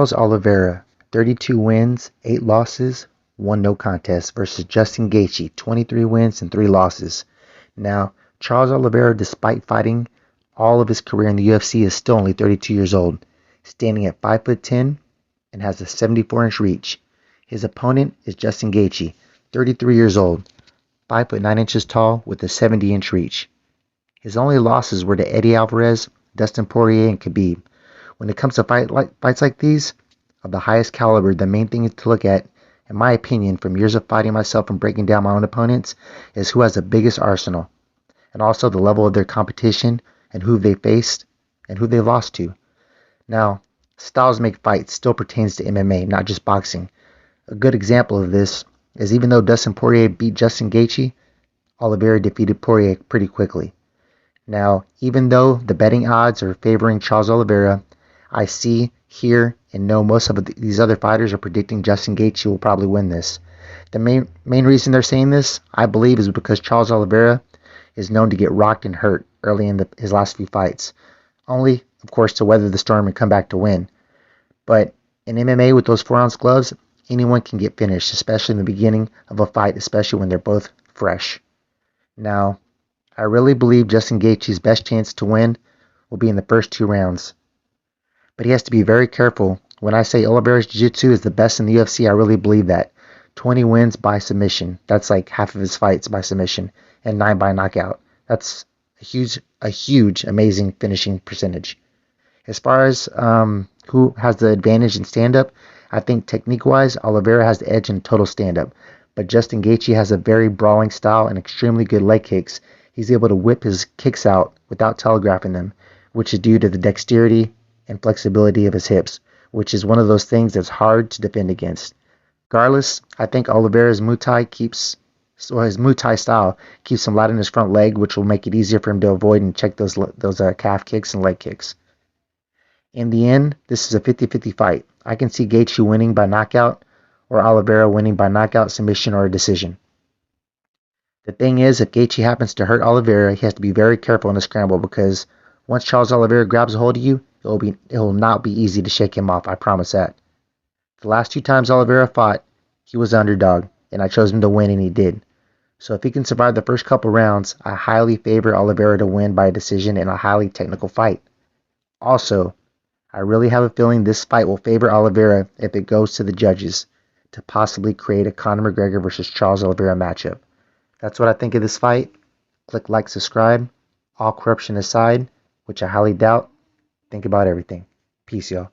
Charles Oliveira, 32 wins, 8 losses, 1 no contest versus Justin Gaethje, 23 wins and 3 losses. Now, Charles Oliveira, despite fighting all of his career in the UFC, is still only 32 years old, standing at 5'10" and has a 74-inch reach. His opponent is Justin Gaethje, 33 years old, 5'9" inches tall with a 70-inch reach. His only losses were to Eddie Alvarez, Dustin Poirier, and Khabib. When it comes to fights like these, of the highest caliber, the main thing to look at, in my opinion, from years of fighting myself and breaking down my own opponents, is who has the biggest arsenal, and also the level of their competition and who they faced and who they lost to. Now, styles make fights still pertains to MMA, not just boxing. A good example of this is even though Dustin Poirier beat Justin Gaethje, Oliveira defeated Poirier pretty quickly. Now, even though the betting odds are favoring Charles Oliveira, I see, hear, and know most of these other fighters are predicting Justin Gaethje will probably win this. The main reason they're saying this, I believe, is because Charles Oliveira is known to get rocked and hurt early in his last few fights. Only, of course, to weather the storm and come back to win. But in MMA, with those 4-ounce gloves, anyone can get finished, especially in the beginning of a fight, especially when they're both fresh. Now, I really believe Justin Gaethje's best chance to win will be in the first 2 rounds. But he has to be very careful. When I say Oliveira's jiu-jitsu is the best in the UFC, I really believe that. 20 wins by submission. That's like half of his fights by submission. And 9 by knockout. That's a huge, amazing finishing percentage. As far as who has the advantage in stand-up, I think technique-wise, Oliveira has the edge in total stand-up. But Justin Gaethje has a very brawling style and extremely good leg kicks. He's able to whip his kicks out without telegraphing them, which is due to the dexterity and flexibility of his hips, which is one of those things that's hard to defend against. Regardless, I think Oliveira's his Muay Thai style keeps him light on his front leg, which will make it easier for him to avoid and check those calf kicks and leg kicks. In the end, this is a 50-50 fight. I can see Gaethje winning by knockout or Oliveira winning by knockout, submission, or a decision. The thing is, if Gaethje happens to hurt Oliveira, he has to be very careful in the scramble because once Charles Oliveira grabs a hold of you, it will not be easy to shake him off, I promise that. The last 2 times Oliveira fought, he was the underdog, and I chose him to win, and he did. So if he can survive the first couple rounds, I highly favor Oliveira to win by a decision in a highly technical fight. Also, I really have a feeling this fight will favor Oliveira if it goes to the judges to possibly create a Conor McGregor versus Charles Oliveira matchup. That's what I think of this fight. Click like, subscribe. All corruption aside, which I highly doubt, think about everything. Peace, y'all.